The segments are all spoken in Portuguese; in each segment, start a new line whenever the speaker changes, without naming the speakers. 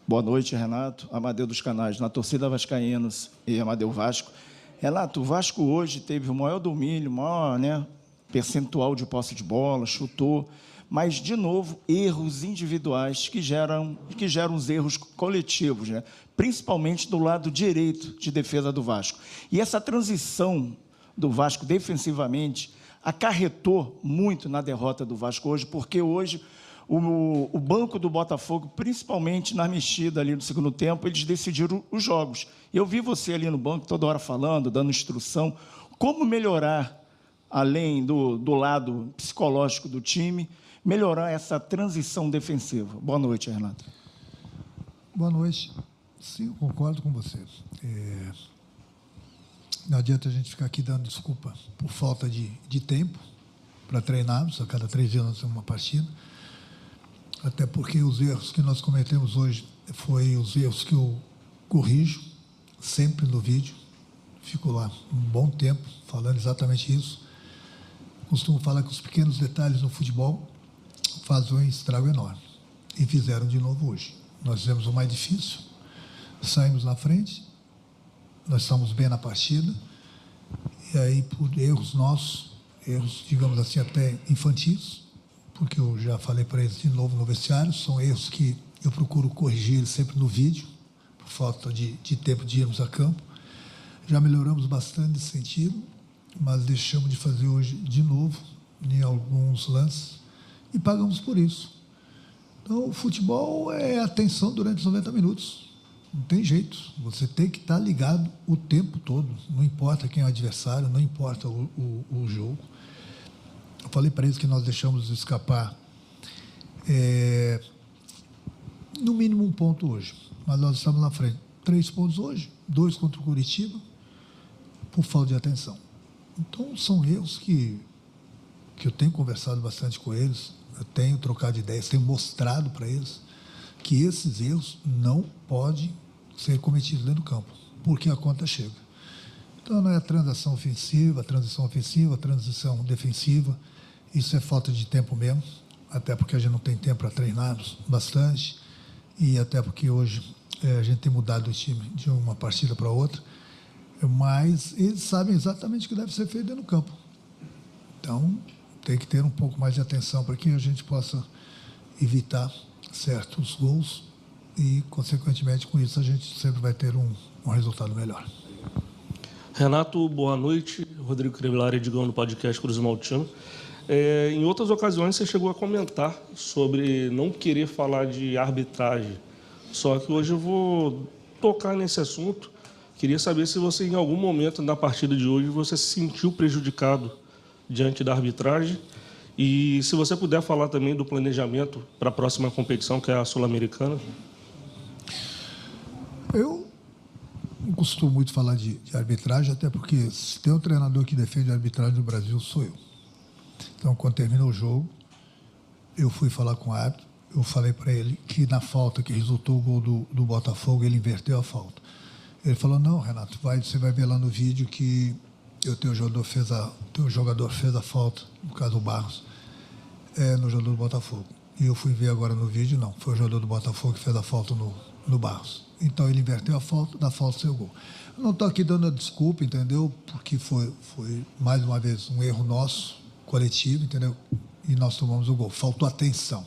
Boa noite, Renato. Amadeu dos Canais, na torcida vascaínos e Amadeu Vasco. Renato, o Vasco hoje teve o maior domínio, o maior, percentual de posse de bola, chutou, mas, de novo, erros individuais que geram os erros coletivos, principalmente do lado direito de defesa do Vasco. E essa transição do Vasco defensivamente acarretou muito na derrota do Vasco hoje, porque hoje o banco do Botafogo, principalmente na mexida ali no segundo tempo, eles decidiram os jogos. Eu vi você ali no banco toda hora falando, dando instrução, como melhorar, além do lado psicológico do time, melhorar essa transição defensiva. Boa noite, Renato.
Boa noite. Sim, eu concordo com você. Não adianta a gente ficar aqui dando desculpa por falta de tempo para treinarmos. A cada 3 dias nós temos uma partida. Até porque os erros que nós cometemos hoje foram os erros que eu corrijo sempre no vídeo. Fico lá um bom tempo falando exatamente isso. Costumo falar que os pequenos detalhes no futebol fazem um estrago enorme. E fizeram de novo hoje. Nós fizemos o mais difícil, saímos na frente, nós estamos bem na partida, e aí por erros nossos, erros, digamos assim, até infantis, porque eu já falei para eles de novo no vestiário, são erros que eu procuro corrigir sempre no vídeo, por falta de tempo de irmos a campo. Já melhoramos bastante nesse sentido, mas deixamos de fazer hoje de novo, em alguns lances, e pagamos por isso. Então, o futebol é atenção durante os 90 minutos. Não tem jeito. Você tem que estar ligado o tempo todo. Não importa quem é o adversário, não importa o jogo. Eu falei para eles que nós deixamos escapar no mínimo 1 ponto hoje. Mas nós estamos na frente. 3 pontos hoje, 2 contra o Curitiba, por falta de atenção. Então, são erros que eu tenho conversado bastante com eles, eu tenho trocado ideias, tenho mostrado para eles que esses erros não podem ser cometidos dentro do campo, porque a conta chega. Então, não é a transição ofensiva, a transição defensiva, isso é falta de tempo mesmo, até porque a gente não tem tempo para treinar bastante, e até porque hoje a gente tem mudado o time de uma partida para outra, mas eles sabem exatamente o que deve ser feito dentro do campo. Então, tem que ter um pouco mais de atenção para que a gente possa evitar certos gols e, consequentemente, com isso a gente sempre vai ter um resultado melhor.
Renato, boa noite. Rodrigo Crivellari, Digão, do podcast Cruz Maltino. Em outras ocasiões, você chegou a comentar sobre não querer falar de arbitragem. Só que hoje eu vou tocar nesse assunto. Queria saber se você, em algum momento na partida de hoje, você se sentiu prejudicado diante da arbitragem, e se você puder falar também do planejamento para a próxima competição, que é a Sul-Americana.
Eu não costumo muito falar de arbitragem, até porque se tem um treinador que defende a arbitragem no Brasil, sou eu. Então, quando terminou o jogo, eu fui falar com o árbitro, eu falei para ele que na falta que resultou o gol do Botafogo, ele inverteu a falta. Ele falou, não, Renato, você vai ver lá no vídeo que o teu jogador fez a falta, no caso o Barros, no jogador do Botafogo. E eu fui ver agora no vídeo, não, foi o jogador do Botafogo que fez a falta no Barros. Então ele inverteu a falta, da falta seu gol. Eu não estou aqui dando a desculpa, entendeu? Porque foi mais uma vez um erro nosso, coletivo, entendeu? E nós tomamos o gol. Faltou atenção.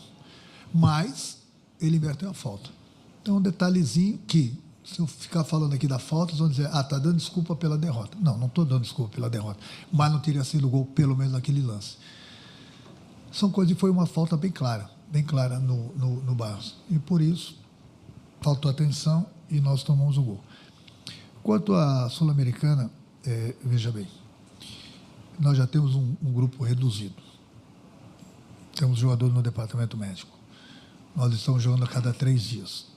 Mas ele inverteu a falta. Então um detalhezinho que, se eu ficar falando aqui da falta, eles vão dizer, está dando desculpa pela derrota. Não estou dando desculpa pela derrota. Mas não teria sido gol, pelo menos naquele lance. São coisas que foi uma falta bem clara no Barros. E por isso, faltou atenção e nós tomamos o gol. Quanto à Sul-Americana, veja bem, nós já temos um grupo reduzido. Temos jogadores no departamento médico. Nós estamos jogando a cada 3 dias.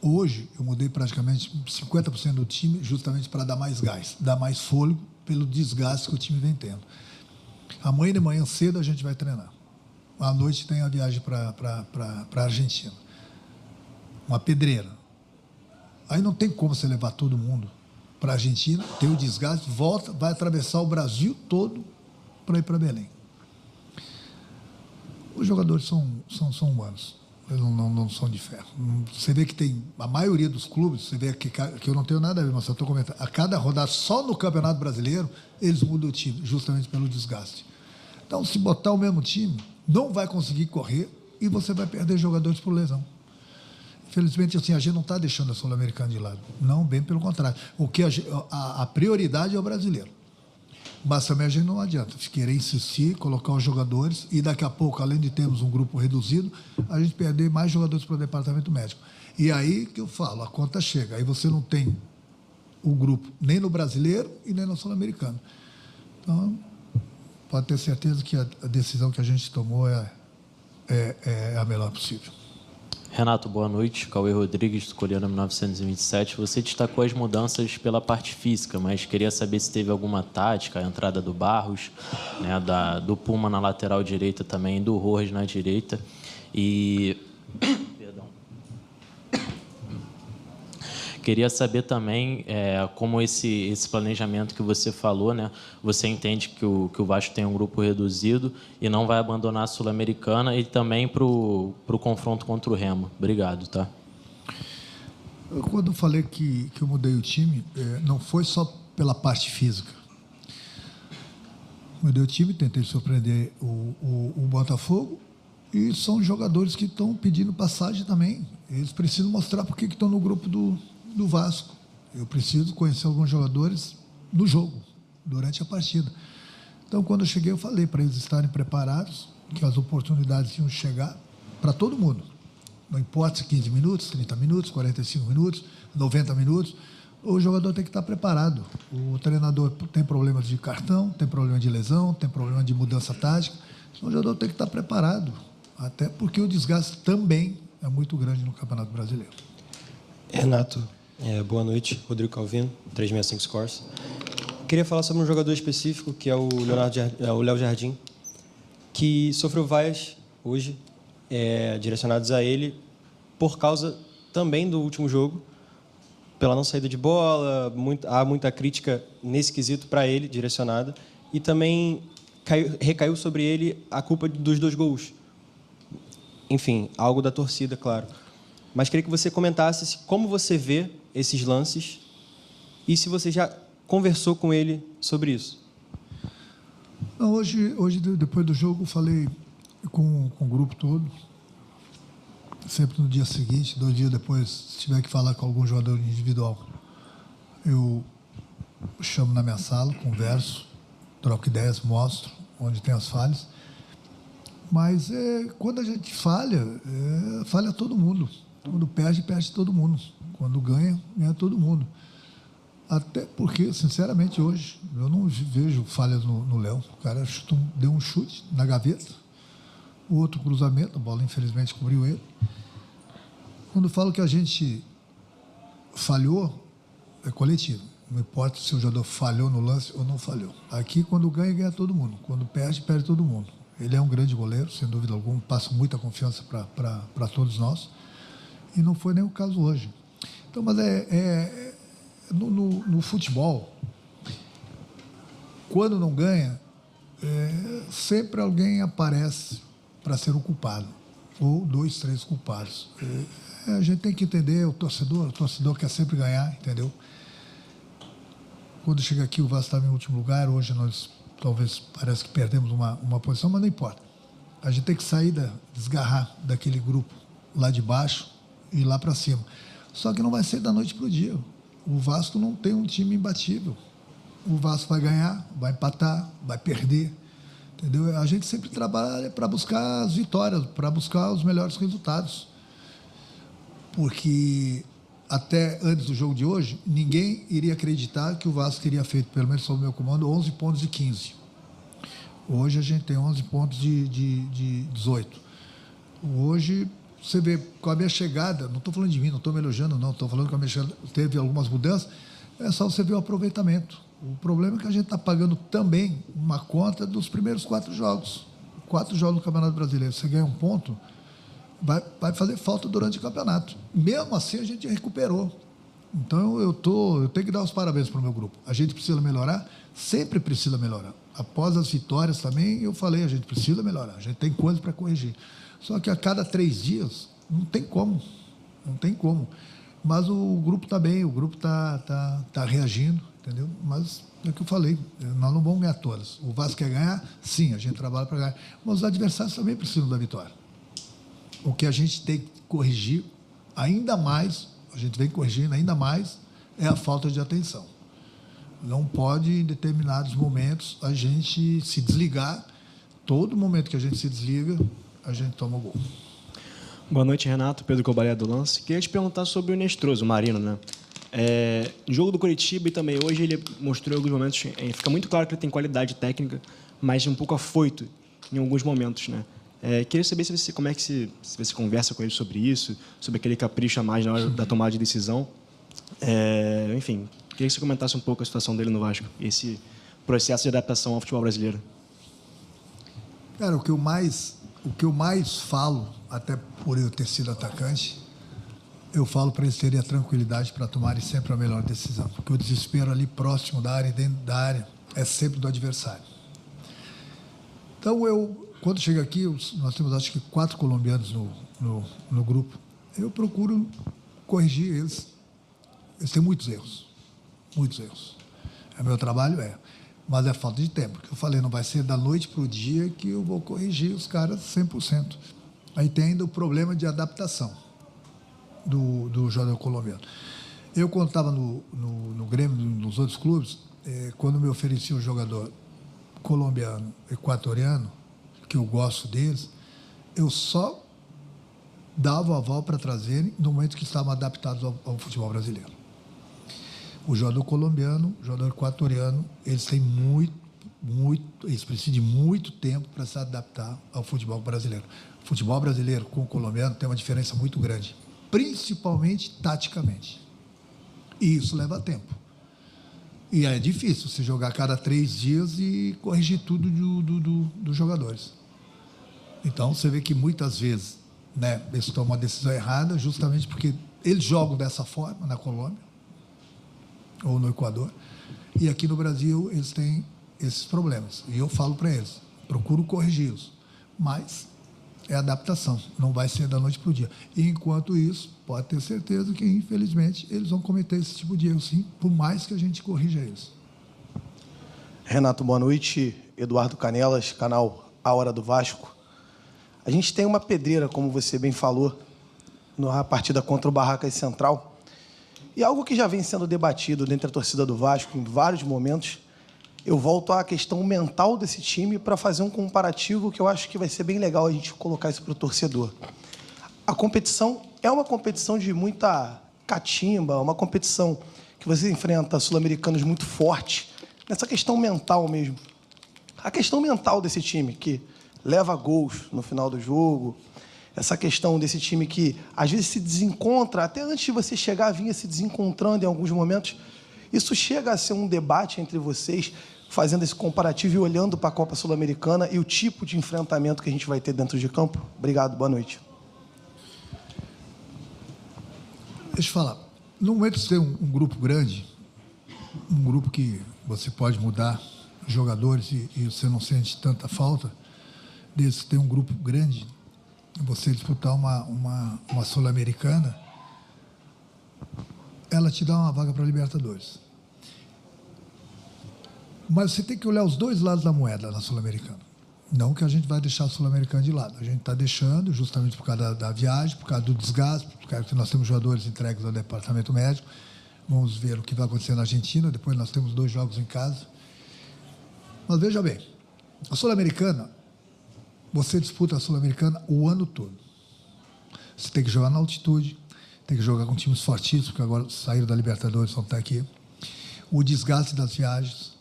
Hoje, eu mudei praticamente 50% do time justamente para dar mais gás, dar mais fôlego pelo desgaste que o time vem tendo. Amanhã de manhã cedo a gente vai treinar. À noite tem a viagem para a Argentina. Uma pedreira. Aí não tem como você levar todo mundo para a Argentina, tem o desgaste, volta, vai atravessar o Brasil todo para ir para Belém. Os jogadores são humanos. Eles não são de ferro. Você vê que tem a maioria dos clubes, você vê que eu não tenho nada a ver, mas eu estou comentando. A cada rodada, só no Campeonato Brasileiro, eles mudam o time, justamente pelo desgaste. Então, se botar o mesmo time, não vai conseguir correr e você vai perder jogadores por lesão. Infelizmente, assim, a gente não está deixando a Sul-Americana de lado. Não, bem pelo contrário. O que a prioridade é o brasileiro. Mas também a gente não adianta querer insistir, colocar os jogadores e daqui a pouco, além de termos um grupo reduzido, a gente perder mais jogadores para o departamento médico. E aí que eu falo, a conta chega. Aí você não tem o grupo nem no brasileiro e nem no sul-americano. Então, pode ter certeza que a decisão que a gente tomou é a melhor possível.
Renato, boa noite. Cauê Rodrigues, do Coreano 1927. Você destacou as mudanças pela parte física, mas queria saber se teve alguma tática, a entrada do Barros, né, do Puma na lateral direita também, do Rojas na direita. E... Perdão. Queria saber também como esse planejamento que você falou, né? Você entende que o Vasco tem um grupo reduzido e não vai abandonar a Sul-Americana e também para o confronto contra o Remo. Obrigado, tá?
Quando eu falei que eu mudei o time, não foi só pela parte física. Mudei o time, tentei surpreender o Botafogo e são jogadores que estão pedindo passagem também. Eles precisam mostrar por que estão no grupo do Vasco. Eu preciso conhecer alguns jogadores no jogo, durante a partida. Então, quando eu cheguei, eu falei para eles estarem preparados, que as oportunidades iam chegar para todo mundo. Não importa se 15 minutos, 30 minutos, 45 minutos, 90 minutos, o jogador tem que estar preparado. O treinador tem problemas de cartão, tem problema de lesão, tem problema de mudança tática. Então, o jogador tem que estar preparado, até porque o desgaste também é muito grande no Campeonato Brasileiro.
Renato, boa noite. Rodrigo Calvino, 365 Scores. Queria falar sobre um jogador específico, que é o Léo Jardim, que sofreu vaias hoje, direcionadas a ele, por causa também do último jogo, pela não saída de bola, há muita crítica nesse quesito para ele, direcionada, e também recaiu sobre ele a culpa dos 2 gols. Enfim, algo da torcida, claro. Mas queria que você comentasse como você vê esses lances e se você já conversou com ele sobre isso.
Não, hoje, depois do jogo, eu falei com o grupo todo. Sempre no dia seguinte, 2 dias depois, se tiver que falar com algum jogador individual, eu chamo na minha sala, converso, troco ideias, mostro onde tem as falhas. Mas quando a gente falha todo mundo. Quando perde todo mundo. Quando ganha todo mundo. Até porque, sinceramente, hoje, eu não vejo falhas no Léo. O cara deu um chute na gaveta, o outro cruzamento, a bola infelizmente cobriu ele. Quando eu falo que a gente falhou, é coletivo. Não importa se o jogador falhou no lance ou não falhou. Aqui, quando ganha todo mundo. Quando perde todo mundo. Ele é um grande goleiro, sem dúvida alguma, passa muita confiança para todos nós. E não foi nem o caso hoje. Então, mas no futebol, quando não ganha, sempre alguém aparece para ser o culpado, ou 2, 3 culpados. A gente tem que entender o torcedor quer sempre ganhar, entendeu? Quando chega aqui, o Vasco estava em último lugar, hoje nós talvez parece que perdemos uma posição, mas não importa. A gente tem que sair, desgarrar daquele grupo lá de baixo e ir lá para cima. Só que não vai ser da noite para o dia. O Vasco não tem um time imbatível. O Vasco vai ganhar, vai empatar, vai perder. Entendeu? A gente sempre trabalha para buscar as vitórias, para buscar os melhores resultados. Porque até antes do jogo de hoje, ninguém iria acreditar que o Vasco teria feito, pelo menos sob o meu comando, 11 pontos de 15. Hoje a gente tem 11 pontos de 18. Hoje, você vê, com a minha chegada, não estou falando de mim, não estou me elogiando, não, estou falando que a minha chegada teve algumas mudanças, é só você ver o aproveitamento. O problema é que a gente está pagando também uma conta dos primeiros 4 jogos. 4 jogos no Campeonato Brasileiro. Você ganha 1 ponto, vai fazer falta durante o campeonato. Mesmo assim, a gente recuperou. Então, eu tenho que dar os parabéns para o meu grupo. A gente precisa melhorar, sempre precisa melhorar. Após as vitórias também, eu falei, a gente precisa melhorar, a gente tem coisa para corrigir. Só que a cada 3 dias, Não tem como. Não tem como. Mas o grupo está bem, o grupo tá reagindo, entendeu? Mas é o que eu falei, nós não vamos ganhar todas. O Vasco quer ganhar? Sim, a gente trabalha para ganhar. Mas os adversários também precisam da vitória. O que a gente tem que corrigir ainda mais, a gente vem corrigindo ainda mais, é a falta de atenção. Não pode, em determinados momentos, a gente se desligar. Todo momento que a gente se desliga, a gente toma o gol.
Boa noite, Renato. Pedro Cobalé do Lance. Queria te perguntar sobre o Nestroso, o Marino, né? No jogo do Coritiba e também hoje ele mostrou em alguns momentos, fica muito claro que ele tem qualidade técnica, mas um pouco afoito em alguns momentos, né? Queria saber se você conversa com ele sobre isso, sobre aquele capricho a mais na hora da tomada de decisão. Enfim, queria que você comentasse um pouco a situação dele no Vasco, esse processo de adaptação ao futebol brasileiro.
Cara, o que eu mais falo, até por eu ter sido atacante, eu falo para eles terem a tranquilidade para tomarem sempre a melhor decisão. Porque o desespero ali próximo da área e dentro da área é sempre do adversário. Então, quando chego aqui, nós temos acho que 4 colombianos no grupo. Eu procuro corrigir eles. Eles têm muitos erros. Muitos erros. Meu trabalho mas é falta de tempo. Porque eu falei, não vai ser da noite para o dia que eu vou corrigir os caras 100%. Aí tem ainda o problema de adaptação do jogador colombiano. Eu, quando estava no Grêmio, nos outros clubes, quando me oferecia um jogador colombiano, equatoriano, que eu gosto deles, eu só dava o aval para trazerem no momento que estavam adaptados ao futebol brasileiro. O jogador colombiano, o jogador equatoriano, eles têm eles precisam de muito tempo para se adaptar ao futebol brasileiro. O futebol brasileiro com o colombiano tem uma diferença muito grande, principalmente taticamente. E isso leva tempo. E é difícil você jogar a cada 3 dias e corrigir tudo dos jogadores. Então, você vê que muitas vezes, né, eles tomam uma decisão errada justamente porque eles jogam dessa forma na Colômbia ou no Equador, e aqui no Brasil eles têm esses problemas. E eu falo para eles, procuro corrigi-los, mas é adaptação, não vai ser da noite para o dia. E, enquanto isso, pode ter certeza que, infelizmente, eles vão cometer esse tipo de erro, sim, por mais que a gente corrija eles.
Renato, boa noite. Eduardo Canelas, canal A Hora do Vasco. A gente tem uma pedreira, como você bem falou, na partida contra o Barracas Central. E algo que já vem sendo debatido dentro da torcida do Vasco em vários momentos, eu volto à questão mental desse time para fazer um comparativo que eu acho que vai ser bem legal a gente colocar isso para o torcedor. A competição é uma competição de muita catimba, uma competição que você enfrenta sul-americanos muito fortes, nessa questão mental mesmo. A questão mental desse time, que leva gols no final do jogo, essa questão desse time que, às vezes, se desencontra, até antes de você chegar, vinha se desencontrando em alguns momentos. Isso chega a ser um debate entre vocês, fazendo esse comparativo e olhando para a Copa Sul-Americana e o tipo de enfrentamento que a gente vai ter dentro de campo? Obrigado, boa noite.
Deixa eu falar. No momento de ter um grupo grande, um grupo que você pode mudar jogadores e você não sente tanta falta, desde que tem um grupo grande, você disputar uma Sul-Americana, ela te dá uma vaga para a Libertadores. Mas você tem que olhar os dois lados da moeda na Sul-Americana. Não que a gente vai deixar a Sul-Americana de lado. A gente está deixando justamente por causa da viagem, por causa do desgaste, por causa que nós temos jogadores entregues ao departamento médico. Vamos ver o que vai acontecer na Argentina. Depois nós temos 2 jogos em casa. Mas veja bem, a Sul-Americana, você disputa a Sul-Americana o ano todo. Você tem que jogar na altitude, tem que jogar com times fortíssimos, porque agora saíram da Libertadores, vão estar aqui. O desgaste das viagens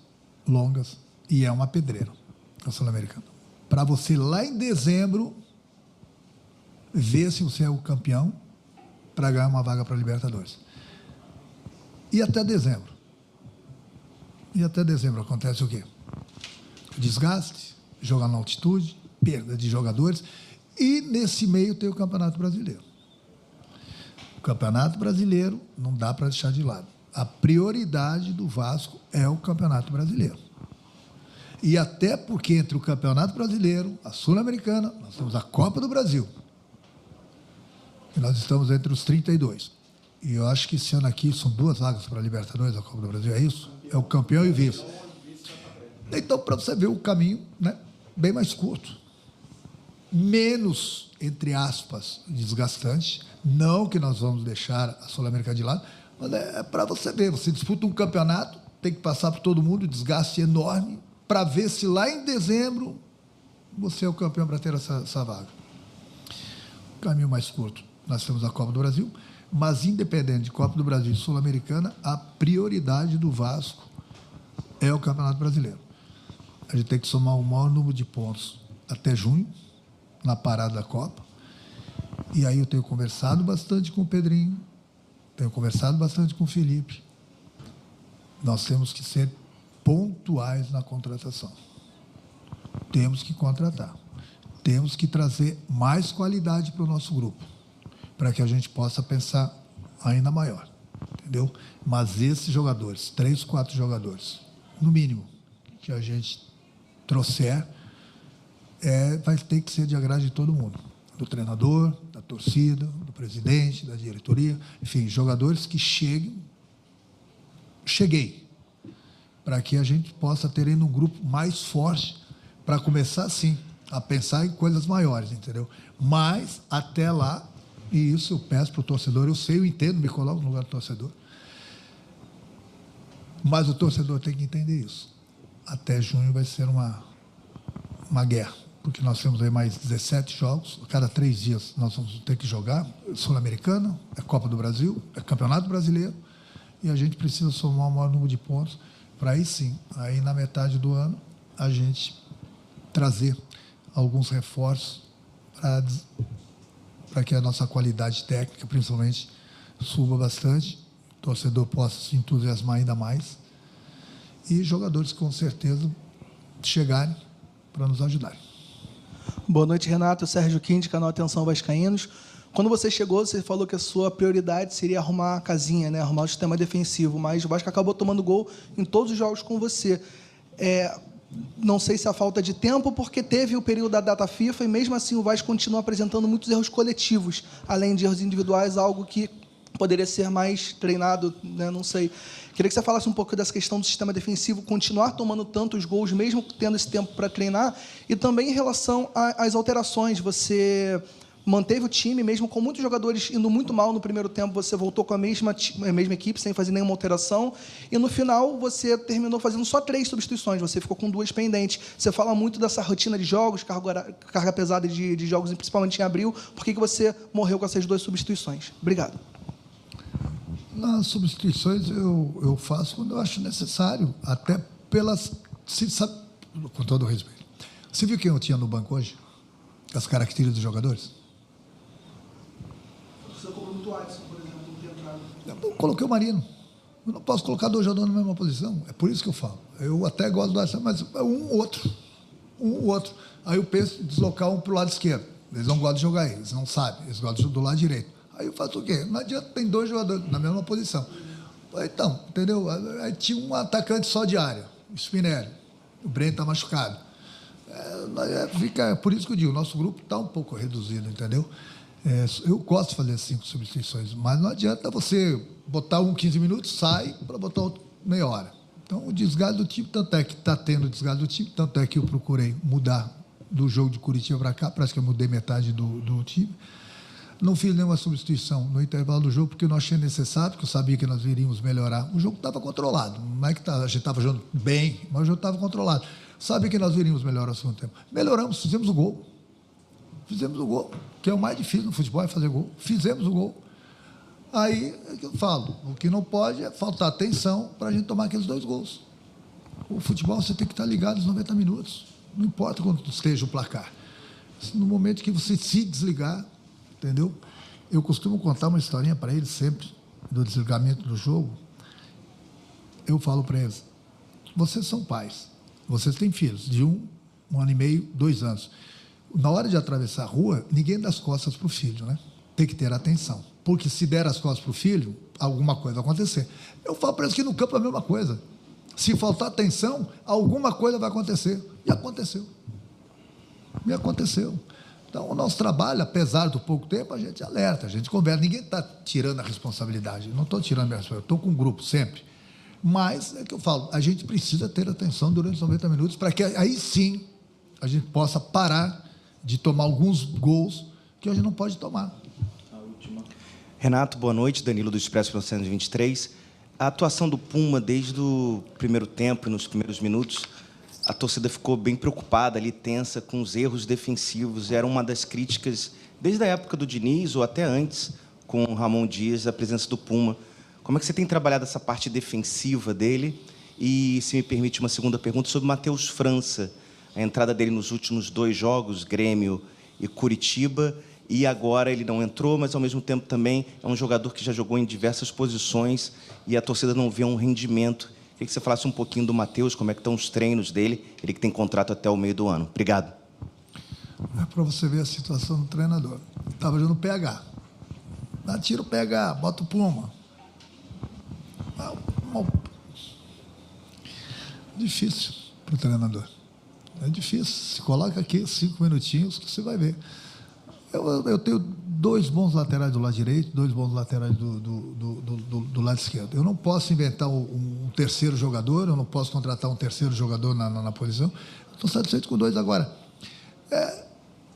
longas, e é uma pedreira a Sul-Americana. Para você, lá em dezembro, ver se você é o campeão para ganhar uma vaga para a Libertadores. E até dezembro. Acontece o quê? Desgaste, jogar na altitude, perda de jogadores, e nesse meio tem o Campeonato Brasileiro. O Campeonato Brasileiro não dá para deixar de lado. A prioridade do Vasco é o Campeonato Brasileiro. E até porque entre o Campeonato Brasileiro, a Sul-Americana, nós temos a Copa do Brasil. E nós estamos entre os 32. E eu acho que esse ano aqui são 2 vagas para a Libertadores, a Copa do Brasil, é isso? É o campeão e o vice. Então, para você ver o caminho, né, bem mais curto. Menos, entre aspas, desgastante. Não que nós vamos deixar a Sul-Americana de lado, mas é para você ver. Você disputa um campeonato, tem que passar por todo mundo, desgaste enorme, para ver se lá em dezembro você é o campeão para ter essa vaga. O caminho mais curto. Nós temos a Copa do Brasil, mas independente de Copa do Brasil e Sul-Americana, a prioridade do Vasco é o Campeonato Brasileiro. A gente tem que somar o maior número de pontos até junho, na parada da Copa. E aí eu tenho conversado bastante com o Pedrinho, tenho conversado bastante com o Felipe. Nós temos que ser pontuais na contratação. Temos que contratar. Temos que trazer mais qualidade para o nosso grupo, para que a gente possa pensar ainda maior, entendeu? Mas esses jogadores, 3, 4 jogadores, no mínimo, que a gente trouxer, vai ter que ser de agrado de todo mundo, do treinador, da torcida, do presidente, da diretoria, enfim, jogadores que cheguei, para que a gente possa ter ainda um grupo mais forte para começar, sim, a pensar em coisas maiores, entendeu? Mas, até lá, e isso eu peço para o torcedor, eu sei, eu entendo, me coloco no lugar do torcedor, mas o torcedor tem que entender isso. Até junho vai ser uma guerra, porque nós temos aí mais 17 jogos, a cada 3 dias nós vamos ter que jogar, Sul-Americana, é Copa do Brasil, é Campeonato Brasileiro, e a gente precisa somar o maior número de pontos, para aí sim, aí na metade do ano, a gente trazer alguns reforços para que a nossa qualidade técnica, principalmente, suba bastante, o torcedor possa se entusiasmar ainda mais, e jogadores, com certeza, chegarem para nos ajudarem.
Boa noite, Renato. Sérgio Quinte, canal Atenção Vascaínos. Quando você chegou, você falou que a sua prioridade seria arrumar a casinha, né? Arrumar o sistema defensivo, mas o Vasco acabou tomando gol em todos os jogos com você. Não sei se é a falta de tempo, porque teve o período da data FIFA e, mesmo assim, o Vasco continua apresentando muitos erros coletivos, além de erros individuais, algo que poderia ser mais treinado, né? Não sei. Queria que você falasse um pouco dessa questão do sistema defensivo, continuar tomando tantos gols, mesmo tendo esse tempo para treinar, e também em relação às alterações. Você manteve o time, mesmo com muitos jogadores indo muito mal no primeiro tempo, você voltou com a mesma equipe, sem fazer nenhuma alteração, e no final você terminou fazendo só 3 substituições, você ficou com 2 pendentes. Você fala muito dessa rotina de jogos, carga pesada de jogos, principalmente em abril. Por que você morreu com essas 2 substituições? Obrigado.
Nas substituições eu faço quando eu acho necessário, até pelas... Sabe, com todo o respeito. Você viu quem eu tinha no banco hoje? As características dos jogadores?
Você colocou muito Adson, por exemplo, não tem entrado.
Eu coloquei o Marino. Eu não posso colocar 2 jogadores na mesma posição. É por isso que eu falo. Eu até gosto do Adson, mas é um ou outro. Aí eu penso em deslocar um para o lado esquerdo. Eles não gostam de jogar aí, eles não sabem. Eles gostam do lado direito. Aí eu faço o quê? Não adianta, tem 2 jogadores na mesma posição. Então, entendeu? Aí tinha um atacante só de área, o Spinelli. O Breno está machucado. Fica, por isso que eu digo, o nosso grupo está um pouco reduzido, entendeu? Eu gosto de fazer 5 substituições, mas não adianta você botar 15 minutos, sai, para botar outro meia hora. Então, o desgaste do time, tanto é que está tendo desgaste do time, tanto é que eu procurei mudar do jogo de Curitiba para cá, parece que eu mudei metade do time. Não fiz nenhuma substituição no intervalo do jogo, porque eu não achei necessário, porque eu sabia que nós iríamos melhorar. O jogo estava controlado. Não é que a gente estava jogando bem, mas o jogo estava controlado. Sabia que nós iríamos melhorar no segundo tempo. Melhoramos, fizemos o gol. Fizemos o gol, que é o mais difícil no futebol, é fazer gol. Fizemos o gol. Aí, é que eu falo, o que não pode é faltar atenção para a gente tomar aqueles 2 gols. O futebol, você tem que estar ligado nos 90 minutos. Não importa quando esteja o placar. No momento que você se desligar, entendeu? Eu costumo contar uma historinha para eles sempre, do desligamento do jogo. Eu falo para eles, vocês são pais, vocês têm filhos de 1 ano e meio, 2 anos. Na hora de atravessar a rua, ninguém dá as costas para o filho, né? Tem que ter atenção, porque se der as costas para o filho, alguma coisa vai acontecer. Eu falo para eles que no campo é a mesma coisa. Se faltar atenção, alguma coisa vai acontecer. E aconteceu. Então, o nosso trabalho, apesar do pouco tempo, a gente alerta, a gente conversa. Ninguém está tirando a responsabilidade. Não estou tirando a minha responsabilidade, estou com um grupo sempre. Mas, é que eu falo, a gente precisa ter atenção durante os 90 minutos para que aí sim a gente possa parar de tomar alguns gols que a gente não pode tomar.
Renato, boa noite. Danilo do Expresso 1923. A atuação do Puma desde o primeiro tempo e nos primeiros minutos, a torcida ficou bem preocupada ali, tensa, com os erros defensivos. Era uma das críticas, desde a época do Diniz ou até antes, com o Ramon Dias, a presença do Puma. Como é que você tem trabalhado essa parte defensiva dele? E, se me permite, uma segunda pergunta sobre o Matheus França. A entrada dele nos últimos 2 jogos, Grêmio e Curitiba, e agora ele não entrou, mas, ao mesmo tempo, também é um jogador que já jogou em diversas posições e a torcida não vê um rendimento. Queria que você falasse um pouquinho do Matheus, como é que estão os treinos dele, ele que tem contrato até o meio do ano. Obrigado.
É para você ver a situação do treinador. Estava jogando PH. Tira o PH, bota o Puma. Difícil para o treinador. É difícil. Se coloca aqui 5 minutinhos que você vai ver. Eu tenho 2 bons laterais do lado direito, 2 bons laterais do lado esquerdo. Eu não posso inventar um terceiro jogador, eu não posso contratar um terceiro jogador na posição. Estou satisfeito com 2 agora.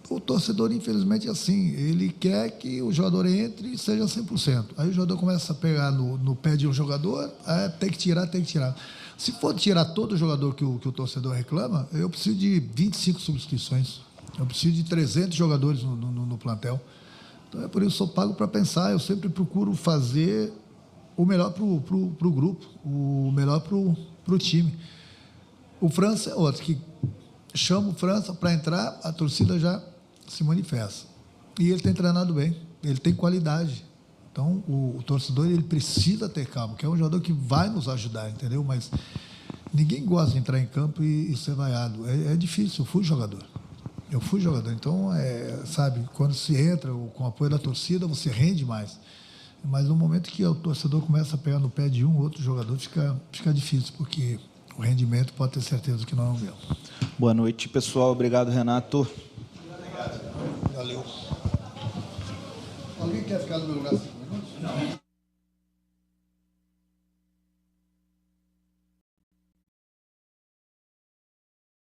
O torcedor, infelizmente, é assim. Ele quer que o jogador entre e seja 100%. Aí o jogador começa a pegar no pé de um jogador, tem que tirar. Se for tirar todo o jogador que o torcedor reclama, eu preciso de 25 substituições. Eu preciso de 300 jogadores no plantel. Então, é por isso que eu sou pago para pensar. Eu sempre procuro fazer o melhor para o grupo, o melhor para o time. O França é outro, que chama o França para entrar, a torcida já se manifesta. E ele tem treinado bem, ele tem qualidade. Então, o torcedor ele precisa ter calma, que é um jogador que vai nos ajudar, entendeu? Mas ninguém gosta de entrar em campo e ser vaiado. É difícil, eu fui jogador. Então, sabe, quando se entra com o apoio da torcida, você rende mais. Mas no momento que o torcedor começa a pegar no pé de um ou outro jogador, fica difícil, porque o rendimento pode ter certeza que não é o mesmo.
Boa noite, pessoal. Obrigado, Renato.
Valeu. Alguém quer ficar no meu lugar 5 minutos? Não.